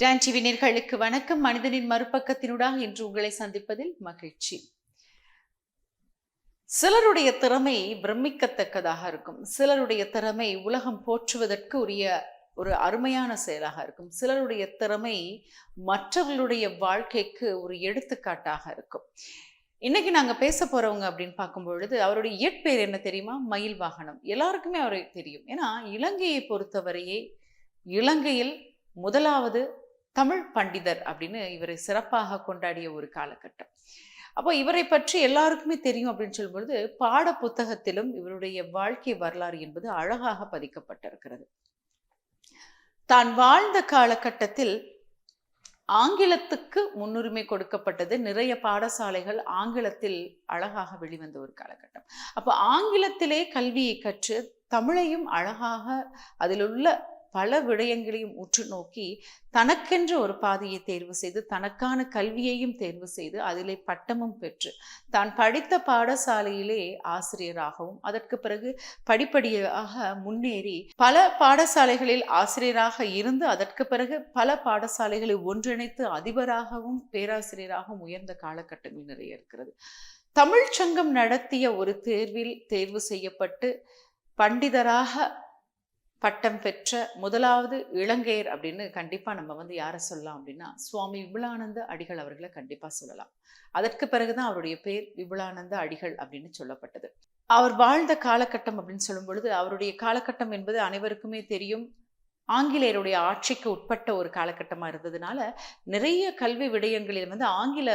Don TV நேயர்களுக்கு வணக்கம். மனிதனின் மறுபக்கத்தினூடாக இன்று உங்களை சந்திப்பதில் மகிழ்ச்சி. சிலருடைய திறமை பிரமிக்கத்தக்கதாக இருக்கும். சிலருடைய திறமை உலகம் போற்றுவதற்கு உரிய ஒரு அருமையான செயலாக இருக்கும். சிலருடைய திறமை மற்றவர்களுடைய வாழ்க்கைக்கு ஒரு எடுத்துக்காட்டாக இருக்கும். இன்னைக்கு நாங்க பேச போறவங்க அப்படின்னு பார்க்கும் பொழுது அவருடைய இயற்பெயர் என்ன தெரியுமா? மயில் வாகனம். எல்லாருக்குமே அவரை தெரியும். ஏன்னா இலங்கையை பொறுத்தவரையே இலங்கையில் முதலாவது தமிழ் பண்டிதர் அப்படின்னு இவரை சிறப்பாக கொண்டாடிய ஒரு காலகட்டம். அப்போ இவரை பற்றி எல்லாருக்குமே தெரியும் அப்படின்னு சொல்லும் பொழுது பாட புத்தகத்திலும் இவருடைய வாழ்க்கை வரலாறு என்பது அழகாக பதிக்கப்பட்டிருக்கிறது. தான் வாழ்ந்த காலகட்டத்தில் ஆங்கிலத்துக்கு முன்னுரிமை கொடுக்கப்பட்டது. நிறைய பாடசாலைகள் ஆங்கிலத்தில் அழகாக வெளிவந்த ஒரு காலகட்டம். அப்போ ஆங்கிலத்திலே கல்வியை கற்று தமிழையும் அழகாக அதில் உள்ள பல விடயங்களையும் உற்று நோக்கி தனக்கென்ற ஒரு பாதையை தேர்வு செய்து தனக்கான கல்வியையும் தேர்வு செய்து அதிலே பட்டமும் பெற்று தான் படித்த பாடசாலையிலே ஆசிரியராகவும் அதற்கு பிறகு படிப்படியாக முன்னேறி பல பாடசாலைகளில் ஆசிரியராக இருந்து அதற்கு பிறகு பல பாடசாலைகளை ஒன்றிணைத்து அதிபராகவும் பேராசிரியராகவும் உயர்ந்த காலகட்டங்கள் நிறைய இருக்கிறது. தமிழ் சங்கம் நடத்திய ஒரு தேர்வில் தேர்வு செய்யப்பட்டு பண்டிதராக பட்டம் பெற்ற முதலாவது இலங்கையர் அப்படின்னு கண்டிப்பா நம்ம யாரை சொல்லலாம் அப்படின்னா சுவாமி விபுலானந்த அடிகள் அவர்களை கண்டிப்பா சொல்லலாம். அதற்கு பிறகுதான் அவருடைய பேர் விபுலானந்த அடிகள் அப்படின்னு சொல்லப்பட்டது. அவர் வாழ்ந்த காலகட்டம் அப்படின்னு சொல்லும் பொழுது அவருடைய காலகட்டம் என்பது அனைவருக்குமே தெரியும். ஆங்கிலேயருடைய ஆட்சிக்கு உட்பட்ட ஒரு காலகட்டமா இருந்ததுனால நிறைய கல்வி விடயங்களில் ஆங்கில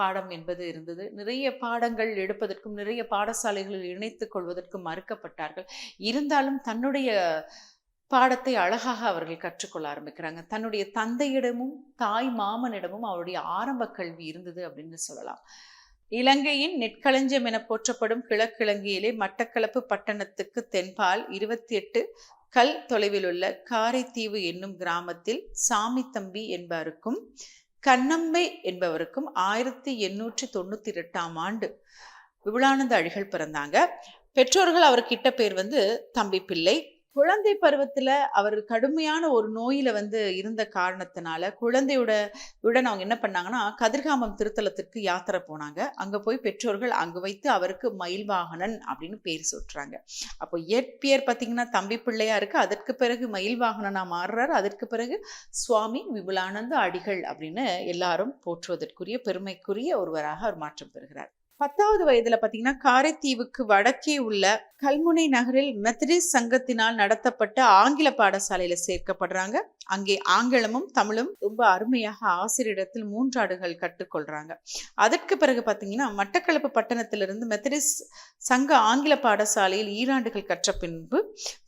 பாடம் என்பது இருந்தது. நிறைய பாடங்கள் எடுப்பதற்கும் நிறைய பாடசாலைகளில் இணைத்துக் கொள்வதற்கும் மறுக்கப்பட்டார்கள். இருந்தாலும் தன்னுடைய பாடத்தை அழகாக அவர்கள் கற்றுக்கொள்ள ஆரம்பிக்கிறாங்க. தன்னுடைய தந்தையிடமும் தாய் மாமனிடமும் அவருடைய ஆரம்ப கல்வி இருந்தது அப்படின்னு சொல்லலாம். இலங்கையின் நெற்களஞ்சியம் என போற்றப்படும் கிழக்கிழங்கையிலே மட்டக்களப்பு பட்டணத்துக்கு தென்பால் 28 கல் தொலைவில் உள்ள காரைத்தீவு என்னும் கிராமத்தில் சாமி தம்பி என்பவருக்கும் கண்ணம்பை என்பவருக்கும் 1898ஆம் ஆண்டு விபுலானந்த அடிகள் பிறந்தாங்க. பெற்றோர்கள் அவருக்கு இட்ட பேர் தம்பி பிள்ளை. குழந்தை பருவத்துல அவர் கடுமையான ஒரு நோயில இருந்த காரணத்தினால குழந்தையுடன் அவங்க என்ன பண்ணாங்கன்னா கதிர்காமம் திருத்தலத்திற்கு யாத்திரை போனாங்க. அங்க போய் பெற்றோர்கள் அங்கு வைத்து அவருக்கு மயில் வாகனன் அப்படின்னு பேர் சொல்றாங்க. அப்போ இயற்பெயர் பார்த்தீங்கன்னா தம்பி பிள்ளையா இருக்கு. அதற்கு பிறகு மயில் வாகனனா மாறுறாரு. அதற்கு பிறகு சுவாமி விபுலானந்த அடிகள் அப்படின்னு எல்லாரும் போற்றுவதற்குரிய பெருமைக்குரிய ஒருவராக அவர் மாற்றம் பெறுகிறார். 10வது வயதுல பாத்தீங்கன்னா காரைத்தீவுக்கு வடக்கே உள்ள கல்முனை நகரில் மெத்தடிஸ்ட் சங்கத்தினால் நடத்தப்பட்ட ஆங்கில பாடசாலையில சேர்க்கப்படுறாங்க. அங்கே ஆங்கிலமும் தமிழும் ரொம்ப அருமையாக ஆசிரியரிடத்தில் 3 ஆண்டுகள் கற்றுக்கொள்றாங்க. அதற்கு பிறகு பாத்தீங்கன்னா மட்டக்களப்பு பட்டணத்திலிருந்து மெத்தடிஸ்ட் சங்க ஆங்கில பாடசாலையில் 2 ஆண்டுகள் கற்ற பின்பு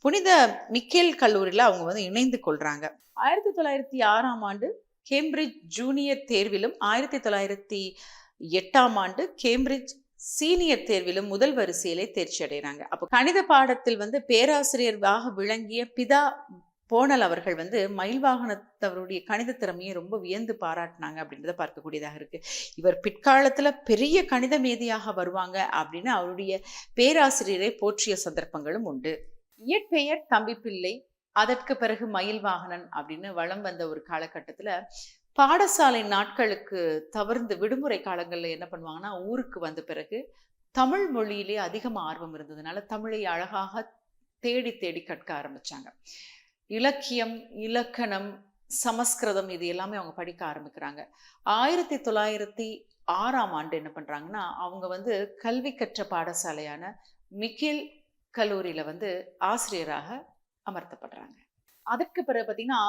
புனித மிக்கேல் கல்லூரியில அவங்க இணைந்து கொள்றாங்க. 1906ஆம் ஆண்டு கேம்பிரிட்ஜ் ஜூனியர் தேர்விலும் 1908ஆம் ஆண்டு கேம்பிரிட்ஜ் சீனியர் தேர்விலும் முதல் வரிசையிலே தேர்ச்சி அடைகிறாங்க. அப்போ கணித பாடத்தில் பேராசிரியராக விளங்கிய பிதா போனல் அவர்கள் மயில் வாகனத்தவருடைய கணித திறமையை ரொம்ப வியந்து பாராட்டினாங்க அப்படின்றத பார்க்கக்கூடியதாக இருக்கு. இவர் பிற்காலத்துல பெரிய கணித மேதையாக வருவாங்க அப்படின்னு அவருடைய பேராசிரியரை போற்றிய சந்தர்ப்பங்களும் உண்டு. இயற்பெயர் தம்பி பிள்ளை. அதற்கு பிறகு மயில் வாகனன் அப்படின்னு வலம் வந்த ஒரு காலகட்டத்துல பாடசாலை நாட்களுக்கு தவிர்த்து விடுமுறை காலங்களில் என்ன பண்ணுவாங்கன்னா ஊருக்கு வந்த பிறகு தமிழ் மொழியிலே அதிகமாக ஆர்வம் இருந்ததுனால தமிழை அழகாக தேடி தேடி கற்க ஆரம்பிச்சாங்க. இலக்கியம், இலக்கணம், சமஸ்கிருதம் இது எல்லாமே அவங்க படிக்க ஆரம்பிக்கிறாங்க. 1906ஆம் ஆண்டு என்ன பண்றாங்கன்னா அவங்க கல்வி கற்ற பாடசாலையான மிக்கேல் கல்லூரியில ஆசிரியராக அமர்த்தப்படுறாங்க. அதற்கு பிறகு பார்த்தீங்கன்னா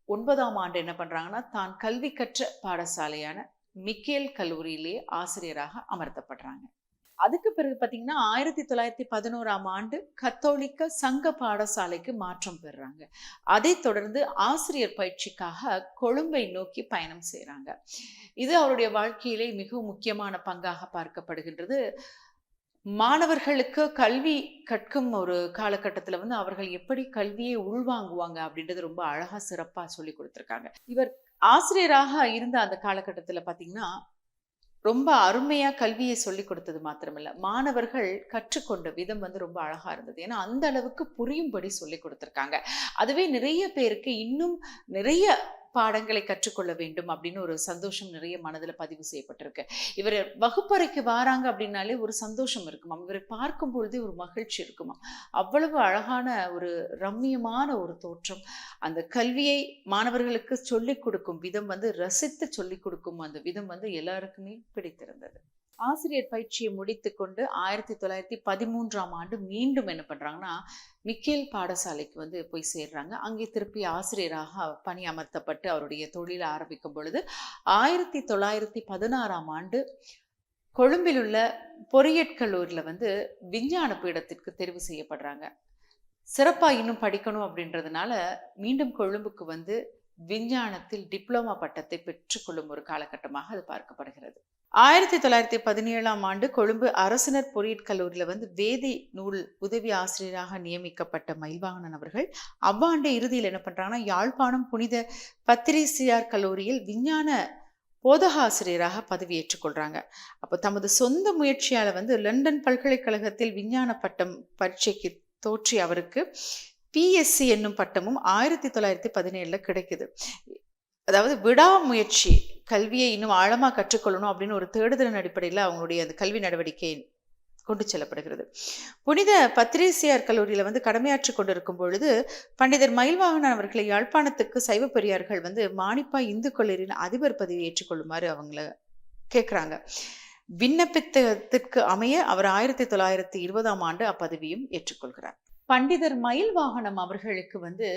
1909ஆம் ஆண்டு என்ன பண்றாங்கன்னா தான் கல்வி கற்ற பாடசாலையான மிக்கேல் கல்லூரியிலே ஆசிரியராக அமர்த்தப்படுறாங்க. அதுக்கு பிறகு பார்த்தீங்கன்னா 1911ஆம் ஆண்டு கத்தோலிக்க சங்க பாடசாலைக்கு மாற்றம் பெறுறாங்க. அதை தொடர்ந்து ஆசிரியர் பயிற்சிக்காக கொழும்பை நோக்கி பயணம் செய்கிறாங்க. இது அவருடைய வாழ்க்கையிலே மிகவும் முக்கியமான பங்காக பார்க்கப்படுகின்றது. மாணவர்களுக்கு கல்வி கற்கும் ஒரு காலகட்டத்தில் அவர்கள் எப்படி கல்வியை உள்வாங்குவாங்க அப்படின்றது ரொம்ப அழகா சிறப்பா சொல்லி கொடுத்துருக்காங்க. இவர் ஆசிரியராக இருந்த அந்த காலகட்டத்தில் பார்த்தீங்கன்னா ரொம்ப அருமையா கல்வியை சொல்லிக் கொடுத்தது மாத்திரமல்ல, மாணவர்கள் கற்றுக்கொண்ட விதம் வந்து ரொம்ப அழகா இருந்தது. ஏன்னா, அந்த அளவுக்கு புரியும்படி சொல்லிக் கொடுத்திருக்காங்க. அதுவே நிறைய பேருக்கு இன்னும் நிறைய பாடங்களை கற்றுக்கொள்ள வேண்டும் அப்படின்னு ஒரு சந்தோஷம் நிறைய மனதுல பதிவு செய்யப்பட்டிருக்கு. இவர் வகுப்பறைக்கு வாராங்க அப்படின்னாலே ஒரு சந்தோஷம் இருக்குமாம். இவரை பார்க்கும் பொழுதே ஒரு மகிழ்ச்சி இருக்குமாம். அவ்வளவு அழகான ஒரு ரம்மியமான ஒரு தோற்றம். அந்த கல்வியை மாணவர்களுக்கு சொல்லிக் கொடுக்கும் விதம் வந்து ரசித்து சொல்லிக் கொடுக்கும் அந்த விதம் வந்து எல்லாருக்குமே பிடித்திருந்தது. ஆசிரியர் பயிற்சியை முடித்துக்கொண்டு 1913ஆம் ஆண்டு மீண்டும் என்ன பண்றாங்கன்னா, மிக்கேல் பாடசாலைக்கு வந்து போய் சேர்றாங்க. அங்கே திருப்பி ஆசிரியராக பணி அமர்த்தப்பட்டு அவருடைய தொழிலை ஆரம்பிக்கும் பொழுது 1916ஆம் ஆண்டு கொழும்பில் உள்ள பொறியியற்கல்லூரியில் வந்து விஞ்ஞான பீடத்திற்கு தெரிவு செய்யப்படுறாங்க. சிறப்பா இன்னும் படிக்கணும் அப்படின்றதுனால மீண்டும் கொழும்புக்கு வந்து விஞ்ஞானத்தில் டிப்ளமா பட்டத்தை பெற்றுக்கொள்ளும் ஒரு காலகட்டமாக அது பார்க்கப்படுகிறது. 1917ஆம் ஆண்டு கொழும்பு அரசினர் பொறியியற் கல்லூரியில் வந்து வேதி நூல் உதவி ஆசிரியராக நியமிக்கப்பட்ட மயில்வாகனன் அவர்கள் அவ்வாண்டு இறுதியில் என்ன பண்றாங்கன்னா, யாழ்ப்பாணம் புனித பத்திரிசியார் கல்லூரியில் விஞ்ஞான போதக ஆசிரியராக பதவியேற்றுக் கொள்றாங்க. அப்போ தமது சொந்த முயற்சியால வந்து லண்டன் பல்கலைக்கழகத்தில் விஞ்ஞான பட்டம் பரீட்சைக்கு தோற்றி அவருக்கு பிஎஸ்சி என்னும் பட்டமும் 1917 கிடைக்குது. அதாவது விடாமுயற்சி, கல்வியை இன்னும் ஆழமா கற்றுக்கொள்ளணும் அப்படின்னு ஒரு தேடுதலின் அடிப்படையில் அவங்களுடைய அந்த கல்வி நடவடிக்கை கொண்டு செல்லப்படுகிறது. புனித பத்திரிசியார் கல்லூரியில வந்து கடமையாற்றி கொண்டிருக்கும் பொழுது பண்டிதர் மயில்வாகனன் அவர்களை யாழ்ப்பாணத்துக்கு சைவ பெரியார்கள் வந்து மானிப்பா இந்து கல்லூரியின் அதிபர் பதவி ஏற்றுக்கொள்ளுமாறு அவங்கள கேட்குறாங்க. விண்ணப்பத்திற்கு அமைய அவர் 1920ஆம் ஆண்டு அப்பதவியும் ஏற்றுக்கொள்கிறார். பண்டிதர் மயில்வாகனம் அவர்களுக்கு வந்து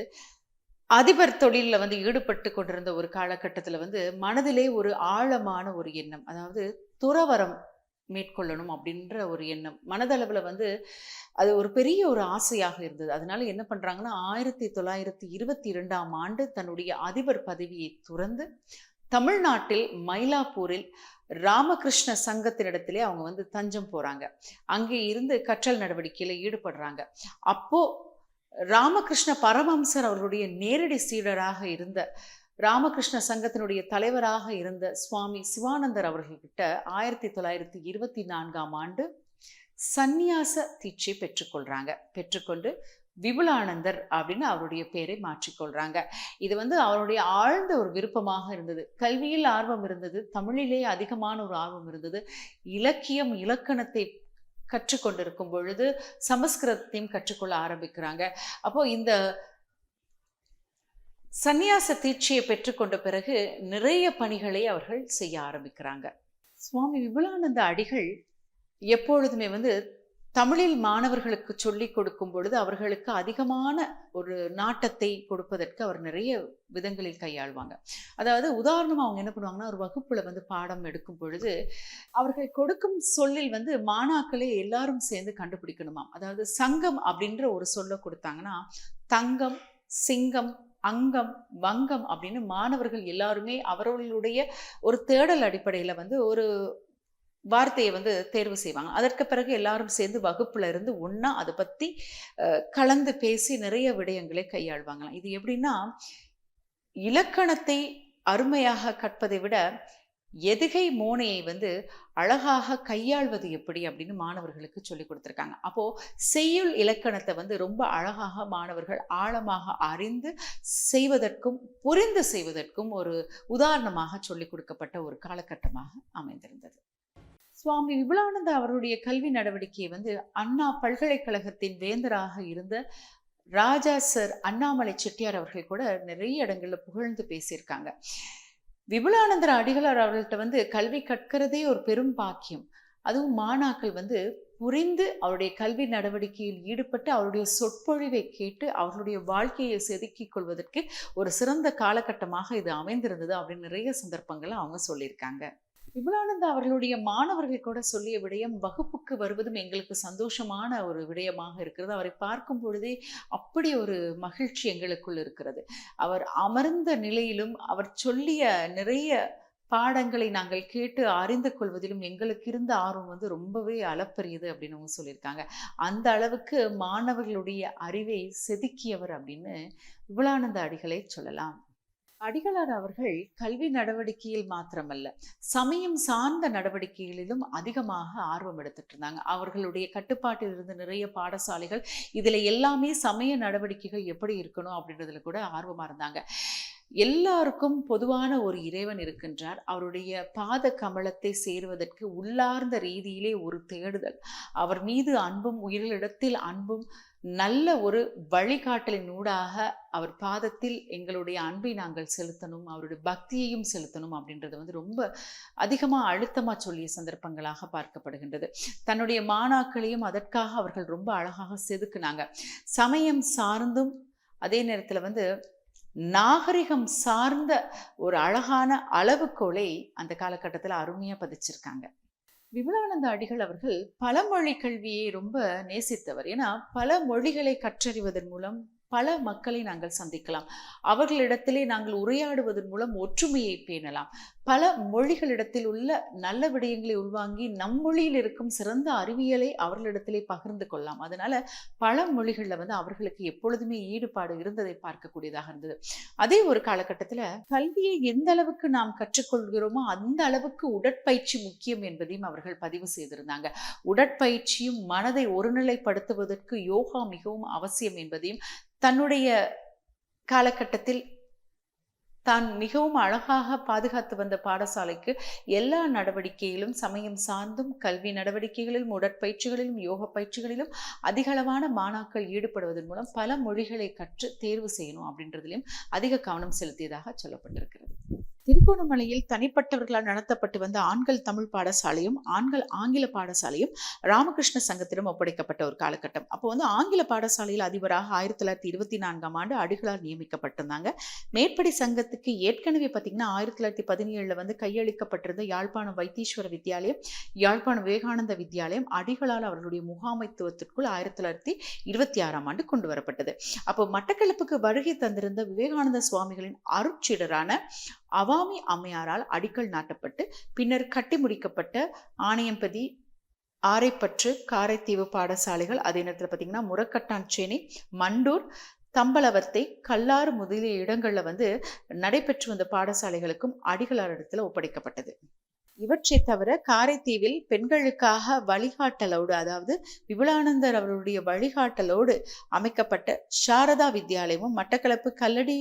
அதிபர் தொழிலில் வந்து ஈடுபட்டு கொண்டிருந்த ஒரு காலகட்டத்தில் வந்து மனதிலே ஒரு ஆழமான ஒரு எண்ணம், அதாவது துறவரம் மேற்கொள்ளணும் அப்படின்ற ஒரு எண்ணம் மனதளவில் வந்து அது ஒரு பெரிய ஒரு ஆசையாக இருந்தது. அதனால என்ன பண்றாங்கன்னா, 1922ஆம் ஆண்டு தன்னுடைய அதிபர் பதவியை துறந்து தமிழ்நாட்டில் மயிலாப்பூரில் ராமகிருஷ்ண சங்கத்தினிடத்திலே அவங்க வந்து தஞ்சம் போறாங்க. அங்கே இருந்து கற்றல் நடவடிக்கையில ஈடுபடுறாங்க. அப்போ ராமகிருஷ்ண பரமஹம்சர் அவர்களுடைய நேரடி சீடராக இருந்த, ராமகிருஷ்ண சங்கத்தினுடைய தலைவராக இருந்த சுவாமி சிவானந்தர் அவர்கள்கிட்ட 1924ஆம் ஆண்டு சந்நியாச தீட்சை பெற்றுக்கொண்டு விபுலானந்தர் அப்படின்னு அவருடைய பெயரை மாற்றிக்கொள்றாங்க. இது வந்து அவருடைய ஆழ்ந்த ஒரு விருப்பமாக இருந்தது. கல்வியில் ஆர்வம் இருந்தது, தமிழிலே அதிகமான ஒரு ஆர்வம் இருந்தது. இலக்கியம் இலக்கணத்தை கற்றுக்கொண்டிருக்கும் பொழுது சமஸ்கிருதத்தையும் கற்றுக்கொள்ள ஆரம்பிக்கிறாங்க. அப்போ இந்த சந்நியாச தீட்சையை பெற்றுக்கொண்ட பிறகு நிறைய பணிகளை அவர்கள் செய்ய ஆரம்பிக்கிறாங்க. சுவாமி விபுலானந்த அடிகள் எப்பொழுதுமே வந்து தமிழில் மாணவர்களுக்கு சொல்லிக் கொடுக்கும் பொழுது அவர்களுக்கு அதிகமான ஒரு நாட்டத்தை கொடுப்பதற்கு அவர் நிறைய விதங்களில் கையாள்வாங்க. அதாவது உதாரணமாக அவங்க என்ன பண்ணுவாங்கன்னா, ஒரு வகுப்புல வந்து பாடம் எடுக்கும் பொழுது அவர்கள் கொடுக்கும் சொல்லில் வந்து மாணாக்களே எல்லாரும் சேர்ந்து கண்டுபிடிக்கணுமாம். அதாவது சங்கம் அப்படின்ற ஒரு சொல்ல கொடுத்தாங்கன்னா, தங்கம், சிங்கம், அங்கம், வங்கம் அப்படின்னு மாணவர்கள் எல்லாருமே அவர்களுடைய ஒரு தேடல் அடிப்படையில் வந்து ஒரு வார்த்தையை வந்து தேர்வு செய்வாங்க. அதற்கு பிறகு எல்லாரும் சேர்ந்து வகுப்புல இருந்து ஒன்னா அதை பத்தி கலந்து பேசி நிறைய விடயங்களை கையாள்வாங்களாம். இது எப்படின்னா, இலக்கணத்தை அருமையாக கற்பதை விட எதுகை மோனையை வந்து அழகாக கையாள்வது எப்படி அப்படின்னு மாணவர்களுக்கு சொல்லி கொடுத்துருக்காங்க. அப்போ செய்யுள் இலக்கணத்தை வந்து ரொம்ப அழகாக மாணவர்கள் ஆழமாக அறிந்து செய்வதற்கும் புரிந்து செய்வதற்கும் ஒரு உதாரணமாக சொல்லி கொடுக்கப்பட்ட ஒரு காலகட்டமாக அமைந்திருந்தது. சுவாமி விபுலானந்த அவருடைய கல்வி நடவடிக்கையை வந்து அண்ணா பல்கலைக்கழகத்தின் வேந்தராக இருந்த ராஜா சர் அண்ணாமலை செட்டியார் அவர்கள் கூட நிறைய இடங்கள்ல புகழ்ந்து பேசியிருக்காங்க. விபுலானந்தர் அடிகளார் அவர்கள்ட்ட வந்து கல்வி கற்கிறதே ஒரு பெரும் பாக்கியம். அதுவும் மாணாக்கள் வந்து புரிந்து அவருடைய கல்வி நடவடிக்கையில் ஈடுபட்டு அவருடைய சொற்பொழிவை கேட்டு அவர்களுடைய வாழ்க்கையை செதுக்கிக் கொள்வதற்கு ஒரு சிறந்த காலகட்டமாக இது அமைந்திருந்தது அப்படின்னு நிறைய சந்தர்ப்பங்களை அவங்க சொல்லியிருக்காங்க. விபுலானந்தா அவர்களுடைய மாணவர்கள் கூட சொல்லிய விடயம், வகுப்புக்கு வருவதும் எங்களுக்கு சந்தோஷமான ஒரு விடயமாக இருக்கிறது. அவரை பார்க்கும் பொழுதே அப்படி ஒரு மகிழ்ச்சி எங்களுக்குள் இருக்கிறது. அவர் அமர்ந்த நிலையிலும் அவர் சொல்லிய நிறைய பாடங்களை நாங்கள் கேட்டு அறிந்து கொள்வதிலும் எங்களுக்கு இருந்த ஆர்வம் வந்து ரொம்பவே அளப்பரியது அப்படின்னு அவங்க சொல்லியிருக்காங்க. அந்த அளவுக்கு மாணவர்களுடைய அறிவை செதுக்கியவர் அப்படின்னு விபுலானந்த அடிகளை சொல்லலாம். அடிகளார் அவர்கள் கல்வி நடவடிக்கையில் மாத்திரமல்ல, சமயம் சார்ந்த நடவடிக்கைகளிலும் அதிகமாக ஆர்வம் எடுத்துட்டு இருந்தாங்க. அவர்களுடைய கட்டுப்பாட்டில் இருந்த நிறைய பாடசாலைகள் இதுல எல்லாமே சமய நடவடிக்கைகள் எப்படி இருக்கணும் அப்படின்றதுல கூட ஆர்வமா இருந்தாங்க. எல்லாருக்கும் பொதுவான ஒரு இறைவன் இருக்கின்றார். அவருடைய பாத கமலத்தை சேருவதற்கு உள்ளார்ந்த ரீதியிலே ஒரு தேடுதல், அவர் மீது அன்பும், உயிரிடத்தில் அன்பும், நல்ல ஒரு வழிகாட்டலின் ஊடாக அவர் பாதத்தில் எங்களுடைய அன்பை நாங்கள் செலுத்தணும், அவருடைய பக்தியையும் செலுத்தணும் அப்படின்றது வந்து ரொம்ப அதிகமாக அழுத்தமாக சொல்லிய சந்தர்ப்பங்களாக பார்க்கப்படுகின்றது. தன்னுடைய மாணாக்களையும் அதற்காக அவர்கள் ரொம்ப அழகாக செதுக்குனாங்க. சமயம் சார்ந்தும் அதே நேரத்தில் வந்து நாகரிகம் சார்ந்த ஒரு அழகான அளவுகோலை அந்த காலகட்டத்தில் அருமையா பதிச்சிருக்காங்க. விமலானந்த அடிகள் அவர்கள் பலமொழி கல்வியை ரொம்ப நேசித்தவர். ஏன்னா பல மொழிகளை கற்றறிவதன் மூலம் பல மக்களை நாங்கள் சந்திக்கலாம், அவர்களிடத்திலே நாங்கள் உரையாடுவதன் மூலம் ஒற்றுமையை பேணலாம், பல மொழிகளிடத்தில் உள்ள நல்ல விடயங்களை உள்வாங்கி நம் மொழியில் இருக்கும் சிறந்த அறிவியலை அவர்களிடத்திலே பகிர்ந்து கொள்ளலாம். அதனால பல மொழிகளில் வந்து அவர்களுக்கு எப்பொழுதுமே ஈடுபாடு இருந்ததை பார்க்கக்கூடியதாக இருந்தது. அதே ஒரு காலகட்டத்தில் கல்வியை எந்த அளவுக்கு நாம் கற்றுக்கொள்கிறோமோ அந்த அளவுக்கு உடற்பயிற்சி முக்கியம் என்பதையும் அவர்கள் பதிவு செய்திருந்தாங்க. உடற்பயிற்சியும் மனதை ஒருநிலைப்படுத்துவதற்கு யோகா மிகவும் அவசியம் என்பதையும் தன்னுடைய காலகட்டத்தில் தான் மிகவும் அழகாக பாதுகாத்து வந்த பாடசாலைக்கு எல்லா நடவடிக்கையிலும் சமயம் சார்ந்தும் கல்வி நடவடிக்கைகளிலும் உடற்பயிற்சிகளிலும் யோக பயிற்சிகளிலும் அதிகளவான மாணாக்கள் ஈடுபடுவதன் மூலம் பல மொழிகளை கற்று தேர்வு செய்யணும் அப்படின்றதிலும் அதிக கவனம் செலுத்தியதாக சொல்லப்பட்டிருக்கிறது. திருகோணமலையில் தனிப்பட்டவர்களால் நடத்தப்பட்டு வந்த ஆண்கள் தமிழ் பாடசாலையும் ஆண்கள் ஆங்கில பாடசாலையும் ராமகிருஷ்ண சங்கத்திடம் ஒப்படைக்கப்பட்ட ஒரு காலகட்டம். அப்போ வந்து ஆங்கில பாடசாலையில் அதிபராக 1924ஆம் ஆண்டு அடிகளார் நியமிக்கப்பட்டிருந்தாங்க. மேற்படி சங்கத்துக்கு ஏற்கனவே பார்த்தீங்கன்னா 1917 வந்து கையளிக்கப்பட்டிருந்த யாழ்ப்பாணம் வைத்தீஸ்வர வித்யாலயம், யாழ்ப்பாணம் விவேகானந்த வித்யாலயம் அடிகளால் அவர்களுடைய முகாமைத்துவத்திற்குள் 1926ஆம் ஆண்டு கொண்டு வரப்பட்டது. அப்போ மட்டக்களப்புக்கு வருகை தந்திருந்த விவேகானந்த சுவாமிகளின் அருட்சீடரான அவாமி அம்மையாரால் அடிக்கல் நாட்டப்பட்டு பின்னர் கட்டி முடிக்கப்பட்ட ஆணையம்பதி, ஆரைப்பற்று, காரைத்தீவு பாடசாலைகள், அதே நேரத்தில் பார்த்தீங்கன்னா முரக்கட்டான்சேனை, மண்டூர், தம்பலவத்தை, கல்லாறு முதலிய இடங்கள்ல வந்து நடைபெற்று வந்த பாடசாலைகளுக்கும் அடிகளாரிடத்துல ஒப்படைக்கப்பட்டது. இவற்றை தவிர காரைத்தீவில் பெண்களுக்காக வழிகாட்டலோடு, அதாவது விபுலானந்தர் அவருடைய வழிகாட்டலோடு அமைக்கப்பட்ட சாரதா வித்யாலயமும், மட்டக்களப்பு கல்லடி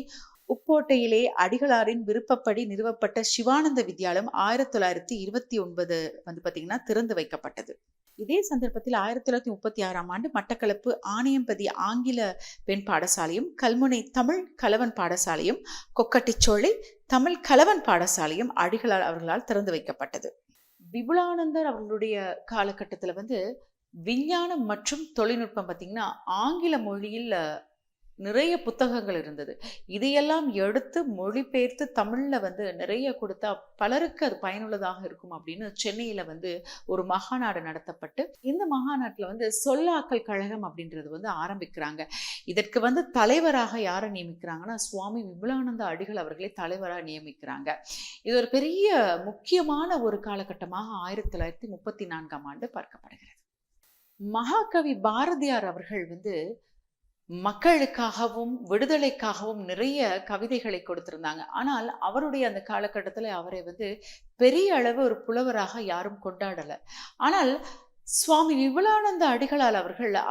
உப்போட்டையிலே அடிகளாரின் விருப்பப்படி நிறுவப்பட்ட சிவானந்த வித்யாலயம் 1929 வந்து பார்த்தீங்கன்னா திறந்து வைக்கப்பட்டது. இதே சந்தர்ப்பத்தில் 1936ஆம் ஆண்டு மட்டக்களப்பு ஆணையம்பதி ஆங்கில பெண் பாடசாலையும், கல்முனை தமிழ் கலவன் பாடசாலையும், கொக்கட்டிச்சோலை தமிழ் கலவன் பாடசாலையும் அடிகளார் அவர்களால் திறந்து வைக்கப்பட்டது. விபுலானந்தர் அவர்களுடைய காலகட்டத்தில் வந்து விஞ்ஞானம் மற்றும் தொழில்நுட்பம் பார்த்தீங்கன்னா ஆங்கில மொழியில் நிறைய புத்தகங்கள் இருந்தது. இதையெல்லாம் எடுத்து மொழிபெயர்த்து தமிழ்ல வந்து நிறைய கொடுத்தா பலருக்கு அது பயனுள்ளதாக இருக்கும் அப்படின்னு சென்னையில வந்து ஒரு மகாநாடு நடத்தப்பட்டு இந்த மகாநாட்டில் வந்து சொல்லாக்கல் கழகம் அப்படின்றது வந்து ஆரம்பிக்கிறாங்க. இதற்கு வந்து தலைவராக யாரை நியமிக்கிறாங்கன்னா சுவாமி விபுலானந்த அடிகள் அவர்களை தலைவராக நியமிக்கிறாங்க. இது ஒரு பெரிய முக்கியமான ஒரு காலகட்டமாக 1934ஆம் ஆண்டு பார்க்கப்படுகிறது. மகாகவி பாரதியார் அவர்கள் வந்து மக்களுக்காகவும் விடுதலைக்காகவும் நிறைய கவிதைகளை கொடுத்திருந்தாங்க. ஆனால் அவருடைய அந்த காலகட்டத்தில் அவரை வந்து பெரிய அளவு ஒரு புலவராக யாரும் கொண்டாடலை. ஆனால் சுவாமி விபுலானந்த அடிகளால்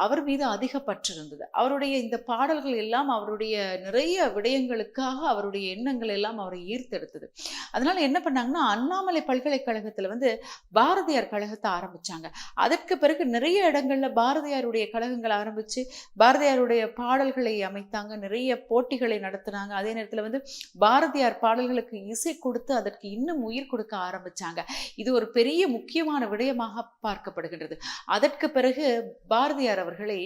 அவர் மீது அதிக பற்று இருந்தது. அவருடைய இந்த பாடல்கள் எல்லாம் அவருடைய நிறைய விடயங்களுக்காக அவருடைய எண்ணங்கள் எல்லாம் அவரை ஈர்த்தெடுத்தது. அதனால என்ன பண்ணாங்கன்னா அண்ணாமலை பல்கலைக்கழகத்துல வந்து பாரதியார் கழகத்தை ஆரம்பிச்சாங்க. அதற்கு பிறகு நிறைய இடங்கள்ல பாரதியாருடைய கழகங்கள் ஆரம்பிச்சு பாரதியாருடைய பாடல்களை அமைத்தாங்க, நிறைய போட்டிகளை நடத்தினாங்க. அதே நேரத்துல வந்து பாரதியார் பாடல்களுக்கு இசை கொடுத்து அதற்கு இன்னும் உயிர் கொடுக்க ஆரம்பிச்சாங்க. இது ஒரு பெரிய முக்கியமான விடயமாக பார்க்கப்படுகின்றது. அதற்கு பிறகு பாரதியார் அவர்களை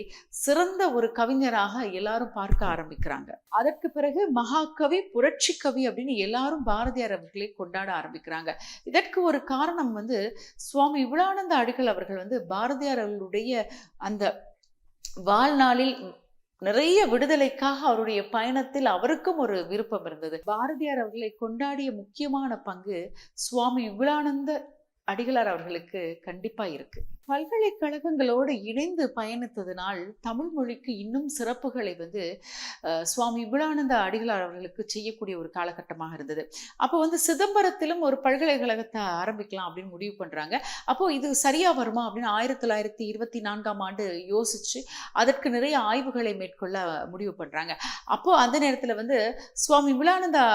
சிறந்த ஒரு கவிஞராக எல்லாரும் பார்க்க ஆரம்பிக்கிறாங்க. அதற்கு பிறகு மகாகவி, புரட்சி கவி அப்படின்னு எல்லாரும் பாரதியார் அவர்களை கொண்டாட ஆரம்பிக்கிறாங்க. இதற்கு ஒரு காரணம் வந்து சுவாமி விபுலானந்த அடிகள் அவர்கள் வந்து பாரதியார் அவர்களுடைய அந்த வாழ்நாளில் நிறைய விடுதலைக்காக அவருடைய பயணத்தில் அவருக்கும் ஒரு விருப்பம் இருந்தது. பாரதியார் அவர்களை கொண்டாடிய முக்கியமான பங்கு சுவாமி விபுலானந்த அடிகளார் அவர்களுக்கு கண்டிப்பா இருக்கு. பல்கலைக்கழகங்களோடு இணைந்து பயணித்ததினால் தமிழ் மொழிக்கு இன்னும் சிறப்புகளை சுவாமி விபுலானந்த அடிகளார் அவர்களுக்கு செய்யக்கூடிய ஒரு காலகட்டமாக இருந்தது. அப்போ சிதம்பரத்திலும் ஒரு பல்கலைக்கழகத்தை ஆரம்பிக்கலாம் அப்படின்னு முடிவு பண்றாங்க. அப்போ இது சரியா வருமா அப்படின்னு 1924ஆம் ஆண்டு யோசிச்சு அதற்கு நிறைய ஆய்வுகளை மேற்கொள்ள முடிவு பண்றாங்க. அப்போ அந்த நேரத்துல சுவாமி விபுலானந்தா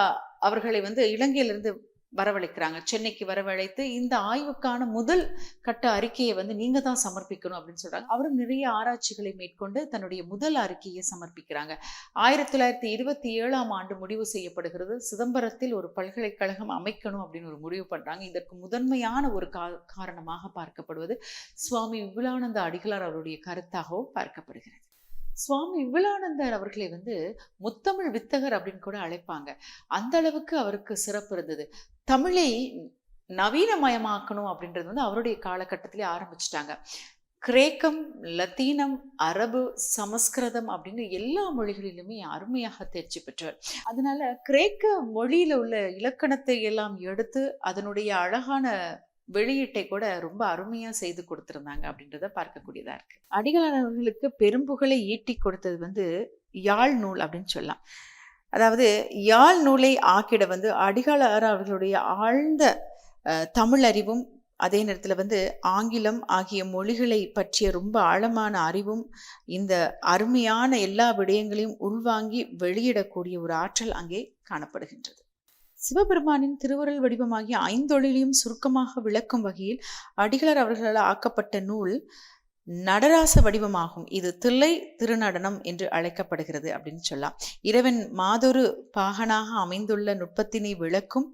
அவர்களை இலங்கையிலிருந்து வரவழைக்கிறாங்க. சென்னைக்கு வரவழைத்து இந்த ஆய்வுக்கான முதல் கட்ட அறிக்கையை நீங்க தான் சமர்ப்பிக்கணும் அப்படின்னு சொல்றாங்க. அவரும் நிறைய ஆராய்ச்சிகளை மேற்கொண்டு தன்னுடைய முதல் அறிக்கையை சமர்ப்பிக்கிறாங்க. 1927ஆம் ஆண்டு முடிவு செய்யப்படுகிறது. சிதம்பரத்தில் ஒரு பல்கலைக்கழகம் அமைக்கணும் அப்படின்னு ஒரு முடிவு பண்றாங்க. இதற்கு முதன்மையான ஒரு காரணமாக பார்க்கப்படுவது சுவாமி விபுலானந்த அடிகளார் அவருடைய கருத்தாகவும் பார்க்கப்படுகிறது. சுவாமி விபுலானந்தர் அவர்களை முத்தமிழ் வித்தகர் அப்படின்னு கூட அழைப்பாங்க. அந்த அளவுக்கு அவருக்கு சிறப்பு இருந்தது. தமிழை நவீனமயமாக்கணும் அப்படின்றது அவருடைய காலகட்டத்திலே ஆரம்பிச்சிட்டாங்க. கிரேக்கம், லத்தீனம், அரபு, சமஸ்கிருதம் அப்படின்னு எல்லா மொழிகளிலுமே அருமையாக தேர்ச்சி பெற்றவர். அதனால கிரேக்க மொழியில உள்ள இலக்கணத்தை எல்லாம் எடுத்து அதனுடைய அழகான வெளியீட்டை கூட ரொம்ப அருமையா செய்து கொடுத்திருந்தாங்க அப்படின்றத பார்க்கக்கூடியதா இருக்கு. அடிகளார் அவர்களுக்கு பெரும்புகளை ஈட்டி கொடுத்தது யாழ் நூல் அப்படின்னு சொல்லலாம். அதாவது யாழ் நூலை ஆக்கிட அடிகளார் அவர்களுடைய ஆழ்ந்த தமிழ் அறிவும் அதே நேரத்தில் ஆங்கிலம் ஆகிய மொழிகளை பற்றிய ரொம்ப ஆழமான அறிவும் இந்த அருமையான எல்லா விடயங்களையும் உள்வாங்கி வெளியிடக்கூடிய ஒரு ஆற்றல் அங்கே காணப்படுகின்றது. சிவபெருமானின் திருவுருள் வடிவமாகிய ஐந்தொழிலையும் சுருக்கமாக விளக்கும் வகையில் அடிகளார் அவர்களால் ஆக்கப்பட்ட நூல் நடராச வடிவமாகும். இது தில்லை திருநடனம் என்று அழைக்கப்படுகிறது அப்படின்னு சொல்லலாம். இறைவன் மாதொரு பாகனாக அமைந்துள்ள நுட்பத்தினை விளக்கும்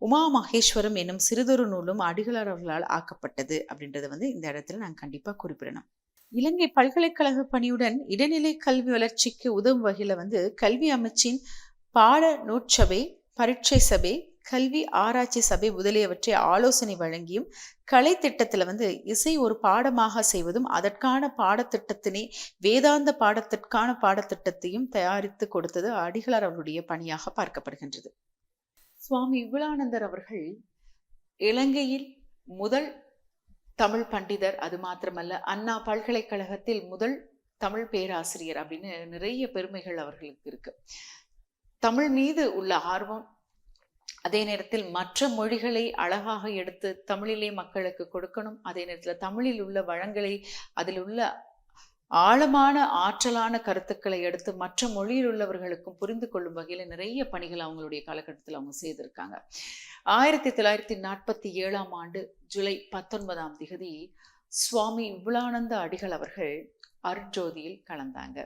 உமா மகேஸ்வரம் என்னும் சிறிதொரு நூலும் அடிகளார் அவர்களால் ஆக்கப்பட்டது அப்படின்றத இந்த இடத்துல நான் கண்டிப்பா குறிப்பிடணும். இலங்கை பல்கலைக்கழக பணியுடன் இடைநிலை கல்வி வளர்ச்சிக்கு உதவும் வகையில கல்வி அமைச்சின் பாட நூற்சபை, பரீட்சை சபை, கல்வி ஆராய்ச்சி சபை முதலியவற்றை ஆலோசனை வழங்கியும் கலை திட்டத்துல இசை ஒரு பாடமாக செய்வதும் அதற்கான பாடத்திட்டத்தினை வேதாந்த பாடத்திற்கான பாடத்திட்டத்தையும் தயாரித்து கொடுத்தது அடிகளார் அவருடைய பணியாக பார்க்கப்படுகின்றது. சுவாமி விபுலானந்தர் அவர்கள் இலங்கையில் முதல் தமிழ் பண்டிதர். அது மாத்திரமல்ல, அண்ணா பல்கலைக்கழகத்தில் முதல் தமிழ் பேராசிரியர் அப்படின்னு நிறைய பெருமைகள் அவர்களுக்கு இருக்கு. தமிழ் மீது உள்ள ஆர்வம், அதே நேரத்தில் மற்ற மொழிகளை அழகாக எடுத்து தமிழிலே மக்களுக்கு கொடுக்கணும், அதே நேரத்தில் தமிழில் உள்ள வளங்களை அதில் உள்ள ஆழமான ஆற்றலான கருத்துக்களை எடுத்து மற்ற மொழியில் உள்ளவர்களுக்கும் புரிந்து கொள்ளும் வகையில் நிறைய பணிகள் அவங்களுடைய காலகட்டத்தில் அவங்க செய்திருக்காங்க. 1947ஆம் ஆண்டு ஜூலை 19ஆம் தேதி சுவாமி விபுலானந்த அடிகள் அவர்கள் அருட்ஜோதியில் கலந்தாங்க.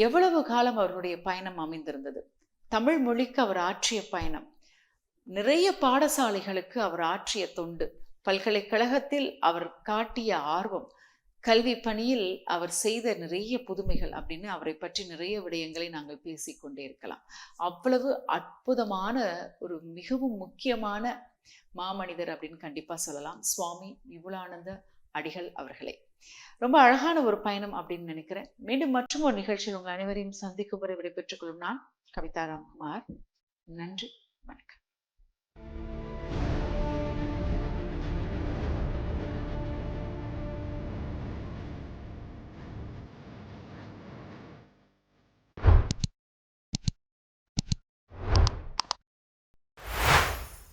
எவ்வளவு காலம் அவருடைய பயணம் அமைந்திருந்தது! தமிழ் மொழிக்கு அவர் ஆற்றிய பயணம், நிறைய பாடசாலைகளுக்கு அவர் ஆற்றிய தொண்டு, பல்கலைக்கழகத்தில் அவர் காட்டிய ஆர்வம், கல்வி பணியில் அவர் செய்த நிறைய புதுமைகள் அப்படின்னு அவரை பற்றி நிறைய விடயங்களை நாங்கள் பேசிக்கொண்டே இருக்கலாம். அவ்வளவு அற்புதமான ஒரு மிகவும் முக்கியமான மாமனிதர் அப்படின்னு கண்டிப்பா சொல்லலாம் சுவாமி விபுலானந்த அடிகள் அவர்களே. ரொம்ப அழகான ஒரு பயணம் அப்படின்னு நினைக்கிறேன். மீண்டும் மற்றும் ஒரு நிகழ்ச்சியில் உங்கள் அனைவரையும் சந்திக்கும் வரை விடைபெற்றுக் கொள்ளும் நான் கவிதா ராம்குமார். நன்றி.